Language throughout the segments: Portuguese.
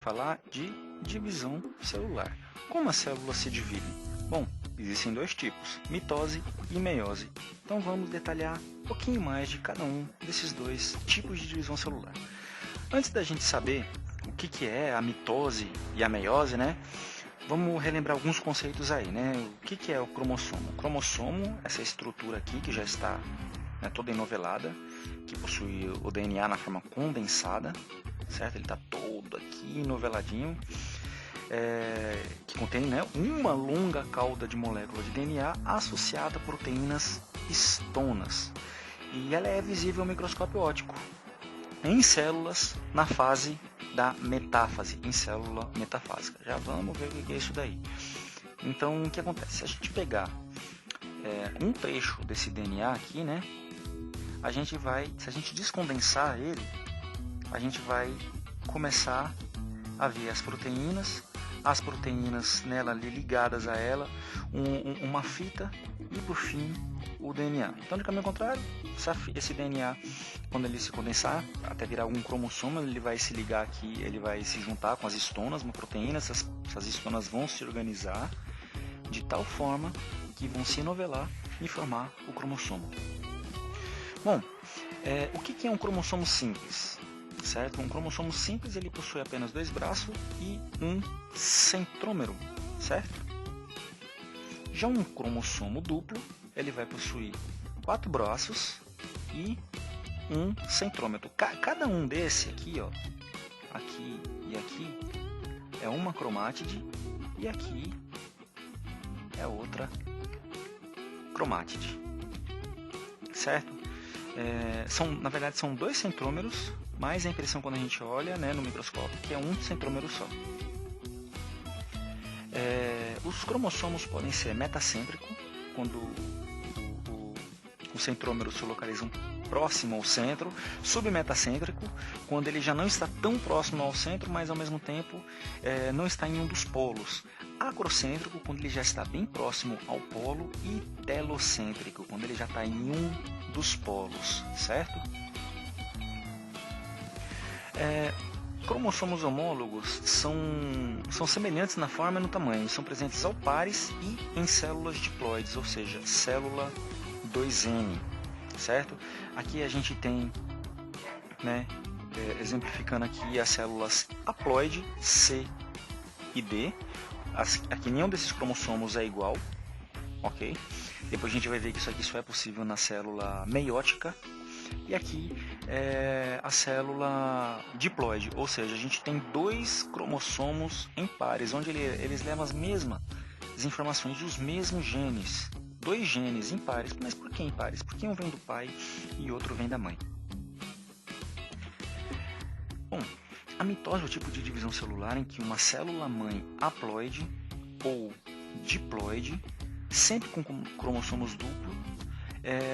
falar de divisão celular. Como as células se dividem? Bom, existem dois tipos, mitose e meiose. Então vamos detalhar um pouquinho mais de cada um desses dois tipos de divisão celular. Antes da gente saber o que é a mitose e a meiose, né? Vamos relembrar alguns conceitos aí, né? O que é o cromossomo? O cromossomo, essa estrutura aqui que já está toda enovelada, que possui o DNA na forma condensada, certo? Ele está todo aqui enoveladinho, que contém uma longa cauda de molécula de DNA associada a proteínas histonas. E ela é visível ao microscópio óptico em células na fase da metáfase, em célula metafásica. Já vamos ver o que é isso daí. Então, o que acontece? Se a gente pegar um trecho desse DNA aqui, né, se a gente descondensar ele, a gente vai começar a ver as proteínas nela ali ligadas a ela, uma fita e por fim o DNA. Então, de caminho contrário, esse DNA, quando ele se condensar até virar algum cromossomo, ele vai se ligar aqui, ele vai se juntar com as histonas, uma proteína, essas histonas vão se organizar de tal forma que vão se enovelar e formar o cromossomo. Bom, o que é um cromossomo simples? Certo? Um cromossomo simples ele possui apenas 2 braços e um centrômero, certo? Já um cromossomo duplo ele vai possuir 4 braços e um centrômero. Cada um desse aqui, ó, aqui e aqui é uma cromátide e aqui é outra cromátide, certo? Na verdade são 2 centrômeros, mas a impressão quando a gente olha no microscópio que é um centrômero só. Os cromossomos podem ser metacêntricos, quando o centrômero se localiza próximo ao centro, submetacêntrico, quando ele já não está tão próximo ao centro, mas ao mesmo tempo não está em um dos polos. Acrocêntrico, quando ele já está bem próximo ao polo, e telocêntrico, quando ele já está em um dos polos, certo? Cromossomos homólogos são semelhantes na forma e no tamanho, são presentes ao pares e em células diploides, ou seja, célula 2N, certo? Aqui a gente tem, exemplificando aqui as células haploide C e D. Aqui nenhum desses cromossomos é igual, ok? Depois a gente vai ver que isso aqui só é possível na célula meiótica. E aqui é a célula diploide, ou seja, a gente tem 2 cromossomos em pares, onde eles levam as mesmas informações dos mesmos genes. 2 genes em pares, mas por que em pares? Porque um vem do pai e outro vem da mãe. Bom, a mitose é o tipo de divisão celular em que uma célula-mãe haploide ou diploide, sempre com cromossomos duplos,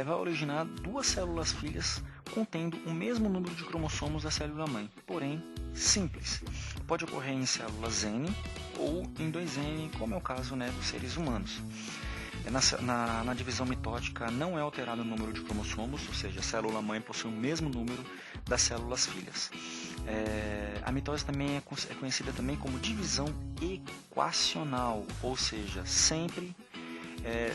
vai originar 2 células filhas contendo o mesmo número de cromossomos da célula-mãe, porém simples. Pode ocorrer em células N ou em 2N, como é o caso dos seres humanos. Na divisão mitótica não é alterado o número de cromossomos, ou seja, a célula-mãe possui o mesmo número das células filhas. A mitose também é conhecida também como divisão equacional, ou seja, sempre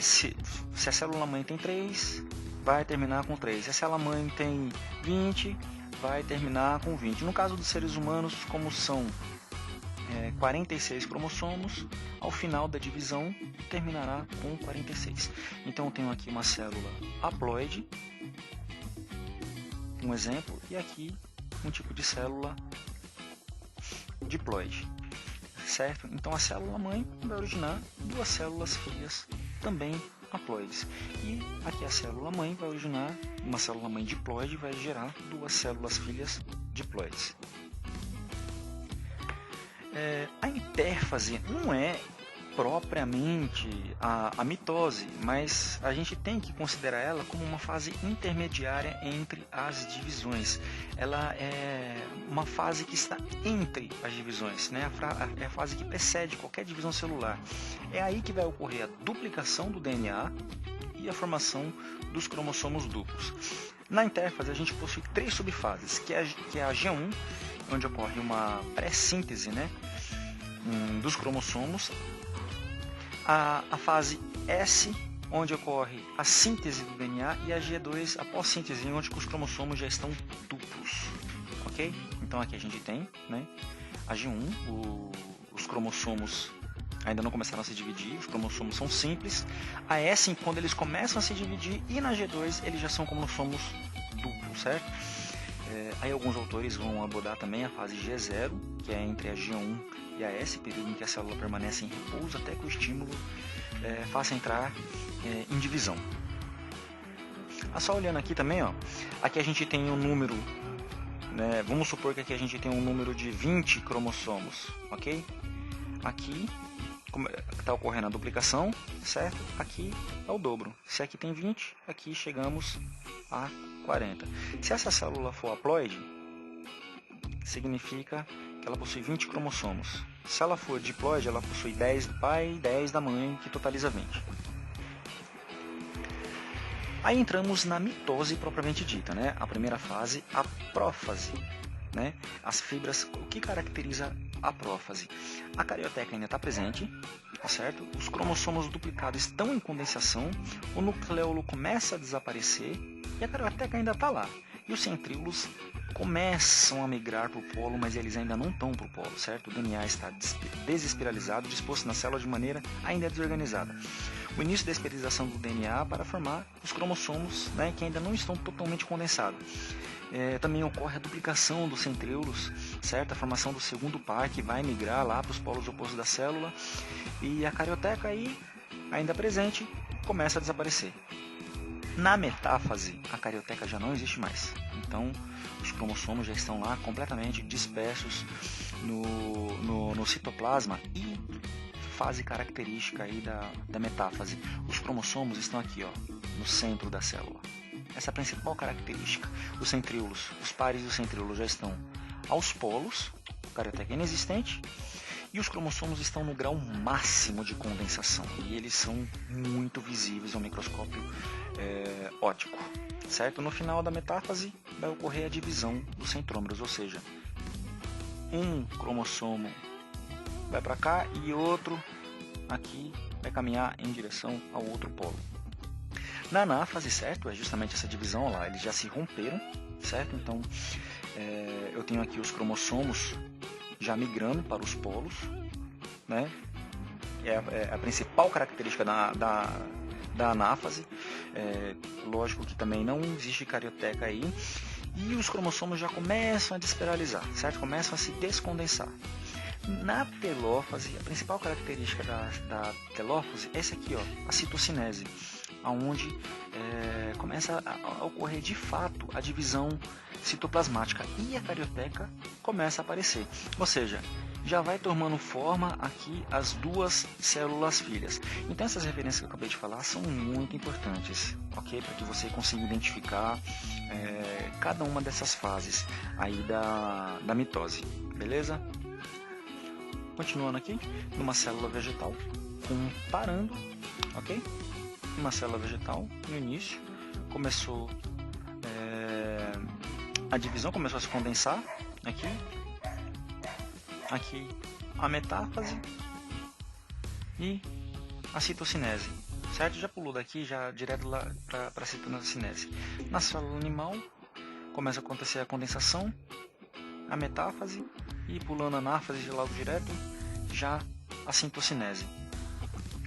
se a célula-mãe tem 3, vai terminar com 3. Se a célula-mãe tem 20, vai terminar com 20. No caso dos seres humanos, como são 46 cromossomos, ao final da divisão terminará com 46. Então eu tenho aqui uma célula haploide, um exemplo, e aqui um tipo de célula diploide, certo? Então a célula-mãe vai originar 2 células filhas também haploides. E aqui a célula-mãe vai originar, uma célula-mãe diploide vai gerar 2 células filhas diploides. A intérfase não é propriamente a mitose, mas a gente tem que considerar ela como uma fase intermediária entre as divisões. Ela é uma fase que está entre as divisões, é a fase que precede qualquer divisão celular. É aí que vai ocorrer a duplicação do DNA e a formação dos cromossomos duplos. Na intérfase a gente possui 3 subfases, que é a G1, onde ocorre uma pré-síntese, né, dos cromossomos, a fase S, onde ocorre a síntese do DNA, e a G2 após síntese, onde os cromossomos já estão duplos, ok? Então aqui a gente tem, né, a G1, os cromossomos ainda não começaram a se dividir, os cromossomos são simples. A S, quando eles começam a se dividir, e na G2 eles já são cromossomos duplos, certo? Aí alguns autores vão abordar também a fase G0, que é entre a G1 e a S, período em que a célula permanece em repouso até que o estímulo faça entrar em divisão. Só olhando aqui também, ó, aqui a gente tem um número, né, vamos supor que aqui a gente tem um número de 20 cromossomos, ok? Aqui está ocorrendo a duplicação, certo? Aqui é o dobro. Se aqui tem 20, aqui chegamos a 40. Se essa célula for haploide, significa que ela possui 20 cromossomos. Se ela for diploide, ela possui 10 do pai e 10 da mãe, que totaliza 20. Aí entramos na mitose propriamente dita, né? A primeira fase, a prófase, né? As fibras, o que caracteriza a prófase? A carioteca ainda está presente, tá certo? Os cromossomos duplicados estão em condensação, o nucleolo começa a desaparecer e a carioteca ainda está lá. E os centríolos começam a migrar para o polo, mas eles ainda não estão para o polo, certo? O DNA está desespiralizado, disposto na célula de maneira ainda desorganizada. O início da espiralização do DNA para formar os cromossomos, né, que ainda não estão totalmente condensados. Também ocorre a duplicação dos centríolos, certo? A formação do segundo par que vai migrar lá para os polos opostos da célula, e a carioteca aí, ainda presente, começa a desaparecer. Na metáfase, a carioteca já não existe mais, então os cromossomos já estão lá completamente dispersos no citoplasma. E fase característica aí da metáfase, os cromossomos estão aqui, ó, no centro da célula. Essa é a principal característica. Os centríolos, os pares dos centríolos já estão aos polos, a carioteca é inexistente, e os cromossomos estão no grau máximo de condensação, e eles são muito visíveis ao microscópio óptico, certo? No final da metáfase vai ocorrer a divisão dos centrômeros, ou seja, um cromossomo vai para cá e outro aqui vai caminhar em direção ao outro polo. Na anáfase, certo, é justamente essa divisão lá, eles já se romperam, certo? Então eu tenho aqui os cromossomos já migrando para os polos, né? É a principal característica da anáfase. Lógico que também não existe carioteca aí, e os cromossomos já começam a desperalizar, certo? Começam a se descondensar. Na telófase, a principal característica da telófase é essa aqui, ó, a citocinese, onde começa a ocorrer de fato a divisão citoplasmática e a carioteca começa a aparecer. Ou seja, já vai tomando forma aqui as duas células filhas. Então essas referências que eu acabei de falar são muito importantes, ok? Para que você consiga identificar cada uma dessas fases aí da mitose, beleza? Continuando aqui, numa célula vegetal, comparando, ok? Uma célula vegetal, no início, começou a divisão, começou a se condensar, aqui a metáfase e a citocinese, certo? Já pulou daqui, já direto lá para a citocinese. Na célula animal, começa a acontecer a condensação, a metáfase, e pulando a anáfase logo direto, já a citocinese.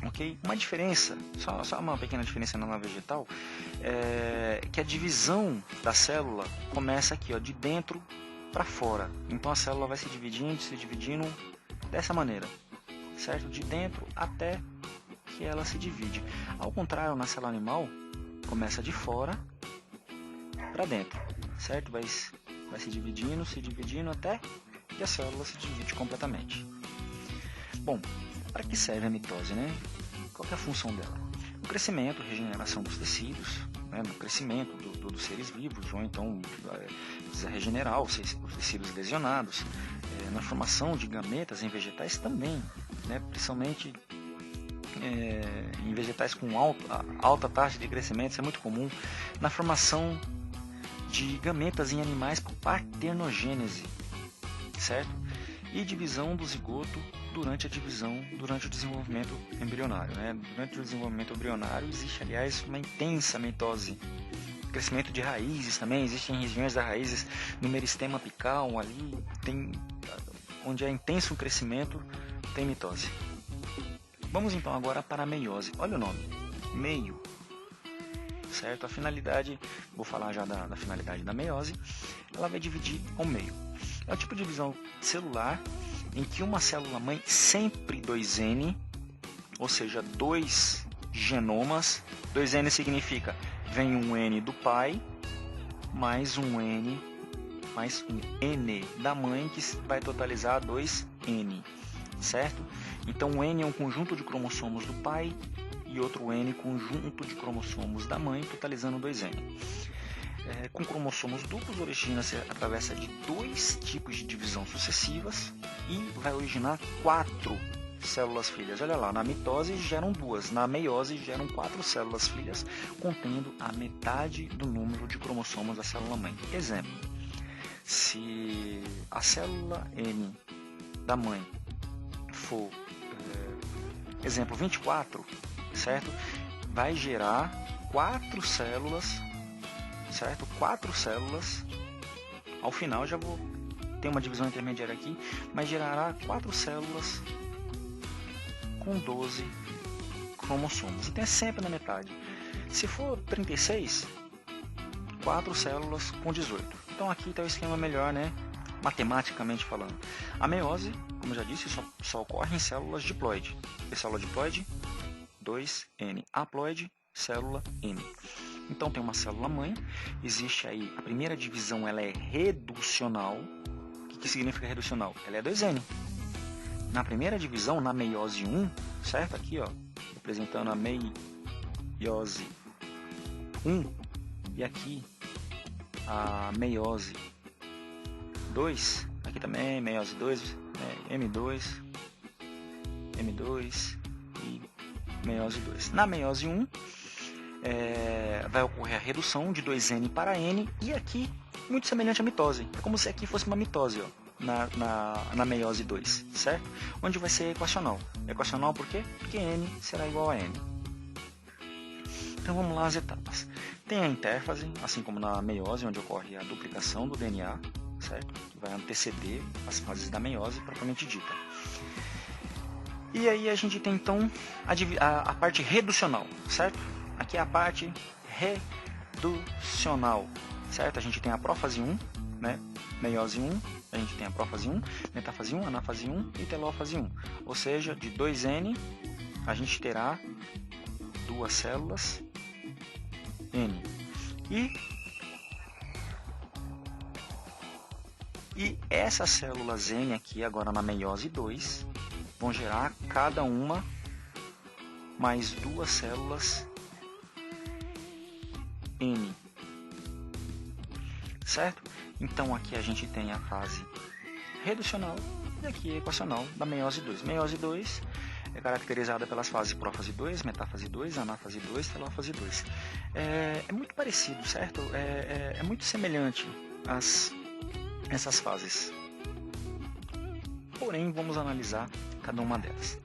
Ok? Uma diferença, só uma pequena diferença na vegetal, é que a divisão da célula começa aqui, ó, de dentro para fora. Então a célula vai se dividindo dessa maneira, certo? De dentro até que ela se divide. Ao contrário, na célula animal, começa de fora para dentro, certo? Vai se dividindo até que a célula se divide completamente. Bom, para que serve a mitose, né? Qual que é a função dela? O crescimento, regeneração dos tecidos, né? No crescimento dos seres vivos, ou então precisa regenerar os tecidos lesionados, na formação de gametas em vegetais também, né? Principalmente em vegetais com alta taxa de crescimento, isso é muito comum, na formação de gametas em animais por parternogênese, certo? E divisão do zigoto durante o desenvolvimento embrionário, né? Durante o desenvolvimento embrionário existe, aliás, uma intensa mitose. Crescimento de raízes também, existem regiões das raízes no meristema apical, ali tem, onde é intenso o crescimento, tem mitose. Vamos então agora para a meiose. Olha o nome, meio, certo? A finalidade, vou falar já da finalidade da meiose, ela vai dividir ao meio. É o tipo de divisão celular em que uma célula-mãe sempre 2N, ou seja, 2 genomas, 2N significa vem um N do pai, mais um N da mãe, que vai totalizar 2N, certo? Então o N é um conjunto de cromossomos do pai e outro N conjunto de cromossomos da mãe, totalizando 2N. Com cromossomos duplos, origina-se através de 2 tipos de divisão sucessivas e vai originar 4 células filhas. Olha lá, na mitose geram 2, na meiose geram 4 células filhas, contendo a metade do número de cromossomos da célula-mãe. Exemplo, se a célula N da mãe for, exemplo, 24, certo? Vai gerar 4 células, certo? 4 células, ao final já vou ter uma divisão intermediária aqui, mas gerará 4 células com 12 cromossomos. Então é sempre na metade. Se for 36, 4 células com 18. Então aqui está o esquema melhor, né? Matematicamente falando. A meiose, como eu já disse, só ocorre em células diploide. E célula diploide, 2N. Haploide, célula N. Então tem uma célula mãe, existe aí, a primeira divisão ela é reducional. O que significa reducional? Ela é 2N. Na primeira divisão, na meiose 1, certo? Aqui, ó, representando a meiose 1 e aqui a meiose 2, aqui também meiose 2, M2 e meiose 2. Na meiose 1, vai ocorrer a redução de 2N para N e aqui, muito semelhante à mitose. É como se aqui fosse uma mitose, ó. Na meiose 2, certo? Onde vai ser equacional. Equacional por quê? Porque N será igual a N. Então vamos lá as etapas. Tem a intérfase, assim como na meiose, onde ocorre a duplicação do DNA, certo? Que vai anteceder as fases da meiose propriamente dita. E aí a gente tem então a parte reducional, certo? Aqui é a parte reducional, certo? A gente tem a prófase 1, né? Meiose 1, a gente tem a prófase 1, metáfase 1, anáfase 1 e telófase 1. Ou seja, de 2N a gente terá 2 células N. E essas células N aqui, agora na meiose 2, vão gerar cada uma mais 2 células N. Certo? Então aqui a gente tem a fase reducional e aqui a equacional da meiose 2. Meiose 2 é caracterizada pelas fases prófase 2, metáfase 2, anáfase 2, telófase 2. É muito parecido, certo? É muito semelhante essas fases. Porém, vamos analisar cada uma delas.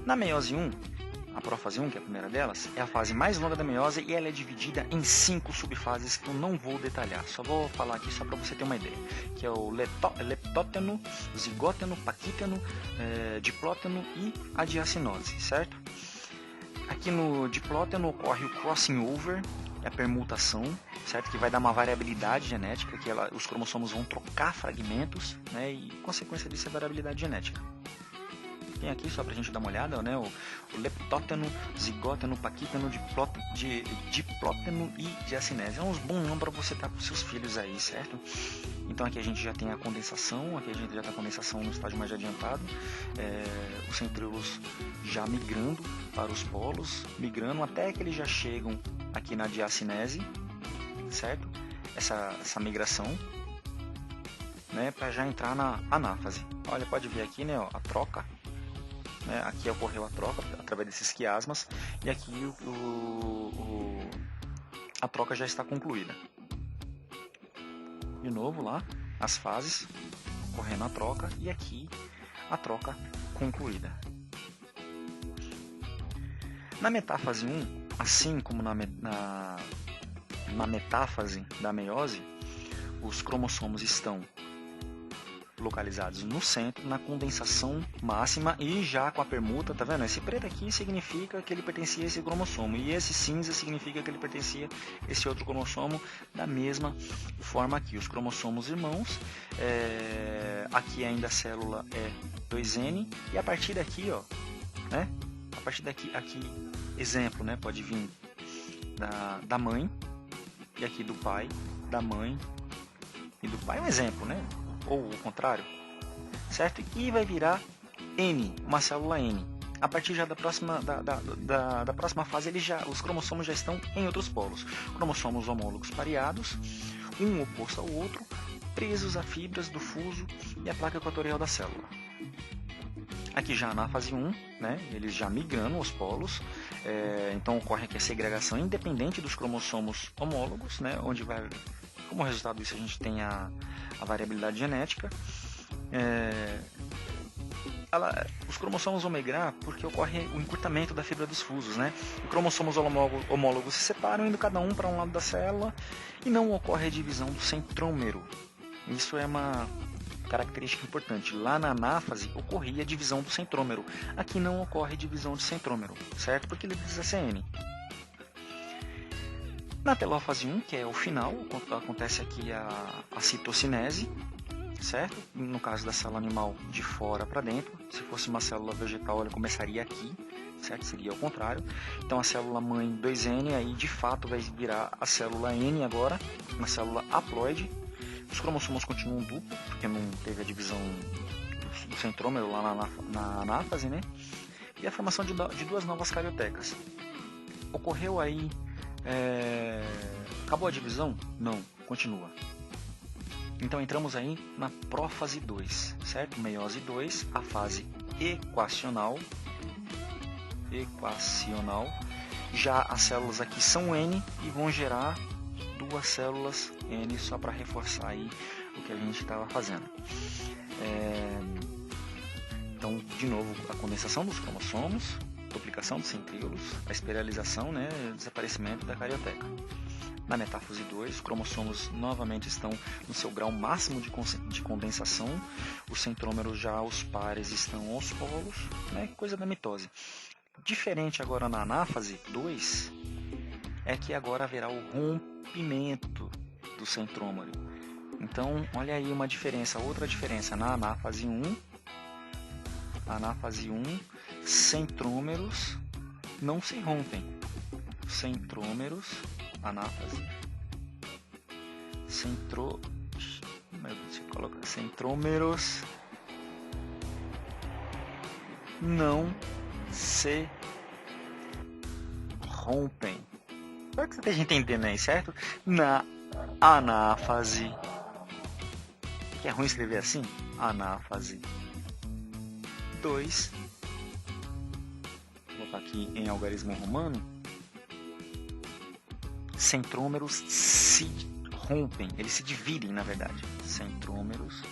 Na meiose 1, a prófase 1, que é a primeira delas, é a fase mais longa da meiose e ela é dividida em 5 subfases que eu não vou detalhar. Só vou falar aqui só para você ter uma ideia. Que é o leptóteno, zigóteno, paquíteno, diplóteno e a diacinose, certo? Aqui no diplóteno ocorre o crossing over, a permutação, certo? Que vai dar uma variabilidade genética, que os cromossomos vão trocar fragmentos, né? E consequência disso é variabilidade genética. Tem aqui, só pra gente dar uma olhada, né, o leptóteno, zigóteno, paquíteno, diplóteno e diacinese. É uns bons nomes para você estar com seus filhos aí, certo? Então aqui a gente já tem a condensação, aqui a gente já está a condensação no estágio mais adiantado, os centríolos já migrando para os polos, migrando até que eles já chegam aqui na diacinese, certo? Essa migração, né, para já entrar na anáfase. Olha, pode ver aqui, né, ó, a troca. Aqui ocorreu a troca através desses quiasmas e aqui a troca já está concluída. de novo lá, as fases, ocorrendo a troca, e aqui a troca concluída. Na metáfase 1, assim como na metáfase da meiose, os cromossomos estão localizados no centro, na condensação máxima, e já com a permuta, tá vendo? Esse preto aqui significa que ele pertencia a esse cromossomo, e esse cinza significa que ele pertencia a esse outro cromossomo, da mesma forma aqui. Os cromossomos irmãos, aqui ainda a célula é 2N, e a partir daqui, ó, né? A partir daqui, exemplo, né? Pode vir da mãe, e aqui do pai, da mãe e do pai, um exemplo, né? Ou o contrário, certo? E vai virar N, uma célula N. A partir já da próxima fase, os cromossomos já estão em outros polos. Cromossomos homólogos pareados, um oposto ao outro, presos a fibras do fuso e a placa equatorial da célula. Aqui já na fase 1, né, eles já migrando os polos, então ocorre aqui a segregação independente dos cromossomos homólogos, né, onde vai, como resultado disso a gente tem a variabilidade genética. Os cromossomos vão migrar porque ocorre o encurtamento da fibra dos fusos, né? Os cromossomos homólogos se separam, indo cada um para um lado da célula, e não ocorre a divisão do centrômero. Isso é uma característica importante. Lá na anáfase ocorria a divisão do centrômero. Aqui não ocorre divisão de centrômero, certo? Porque ele precisa ser N. Na telófase 1, que é o final, acontece aqui a citocinese, certo? No caso da célula animal, de fora para dentro. Se fosse uma célula vegetal, ela começaria aqui, certo? Seria o contrário. Então a célula mãe 2N, aí de fato vai virar a célula N agora, uma célula haploide. Os cromossomos continuam duplos, porque não teve a divisão do centrômero lá na anáfase, né? E a formação de duas novas cariotecas. Ocorreu aí... acabou a divisão? Não, continua. Então entramos aí na prófase 2, certo? Meiose 2, a fase equacional. Já as células aqui são N e vão gerar duas células N, só para reforçar aí o que a gente estava fazendo. Então, de novo, a condensação dos cromossomos, duplicação dos centríolos, a espiralização, né, o desaparecimento da carioteca. Na metáfase 2, os cromossomos novamente estão no seu grau máximo de condensação, os centrômeros já, os pares, estão aos polos, né, coisa da mitose. Diferente agora na anáfase 2, é que agora haverá o rompimento do centrômero. Então, olha aí uma diferença, outra diferença. Na anáfase 1, centrômeros não se rompem. Centrômeros, anáfase, centrômeros não se rompem. Espero que você esteja entendendo aí, certo? Na anáfase, que é ruim escrever assim, anáfase 2, vou colocar aqui em algarismo romano, centrômeros se rompem, eles se dividem na verdade, centrômeros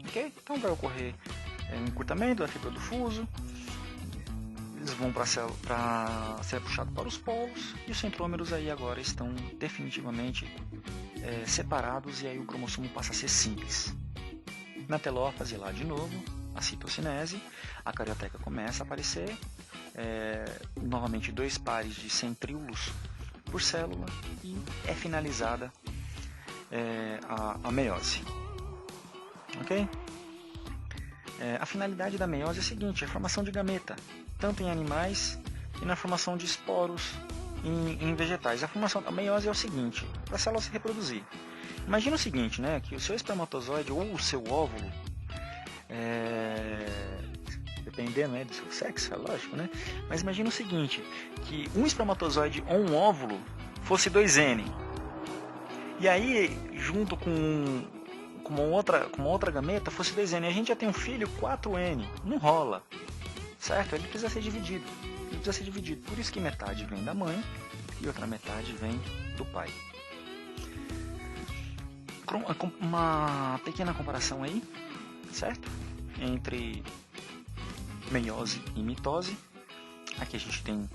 ok? Então vai ocorrer encurtamento da fibra do fuso, eles vão para ser puxados para os polos, e os centrômeros aí agora estão definitivamente separados, e aí o cromossomo passa a ser simples. Na telófase lá de novo, a citocinese, a carioteca começa a aparecer, novamente 2 pares de centríolos por célula, e é finalizada a meiose. Ok? A finalidade da meiose é a seguinte: a formação de gameta, tanto em animais e na formação de esporos em vegetais. A meiose é o seguinte: para a célula se reproduzir. Imagina o seguinte, né, que o seu espermatozoide ou o seu óvulo, dependendo, né, do seu sexo, é lógico, né? Mas imagina o seguinte, que um espermatozoide ou um óvulo fosse 2N. E aí, junto com uma outra gameta fosse 2N, a gente já tem um filho 4N, não rola, certo? Ele precisa ser dividido, precisa ser dividido. Por isso que metade vem da mãe e outra metade vem do pai. Uma pequena comparação aí, certo? Entre meiose e mitose. Aqui a gente tem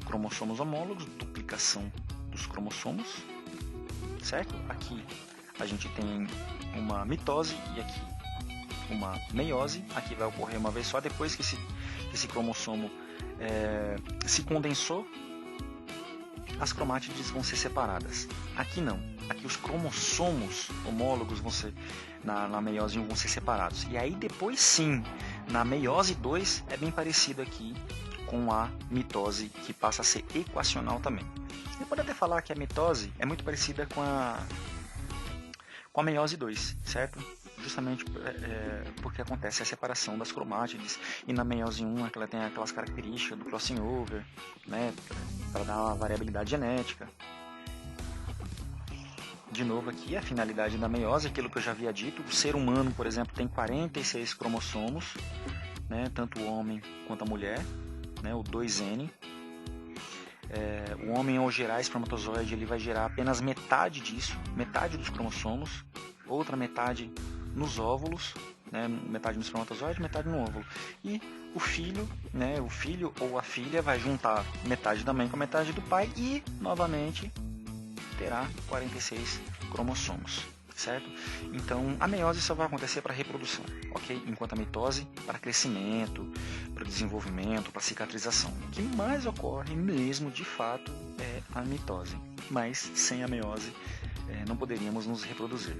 cromossomos homólogos, duplicação dos cromossomos, certo? Aqui a gente tem uma mitose e aqui uma meiose. Aqui vai ocorrer uma vez só, depois que esse cromossomo se condensou, as cromátides vão ser separadas. Aqui não. Aqui os cromossomos homólogos vão ser, na meiose 1 vão ser separados. E aí depois sim, na meiose 2 é bem parecido aqui com a mitose, que passa a ser equacional também. Você pode até falar que a mitose é muito parecida com a meiose 2, certo? Justamente porque acontece a separação das cromátides, e na meiose 1 ela tem aquelas características do crossing over, né, para dar uma variabilidade genética. De novo aqui, a finalidade da meiose, aquilo que eu já havia dito, o ser humano, por exemplo, tem 46 cromossomos, né, tanto o homem quanto a mulher, né, o 2N. O homem, ao gerar espermatozoide, ele vai gerar apenas metade disso, metade dos cromossomos, outra metade nos óvulos, né, metade no espermatozoide, metade no óvulo. E o filho, né, o filho ou a filha vai juntar metade da mãe com a metade do pai e, novamente, terá 46 cromossomos, certo? Então, a meiose só vai acontecer para reprodução, ok? Enquanto a mitose para crescimento, para desenvolvimento, para cicatrização. O que mais ocorre mesmo, de fato, é a mitose. Mas, sem a meiose, não poderíamos nos reproduzir.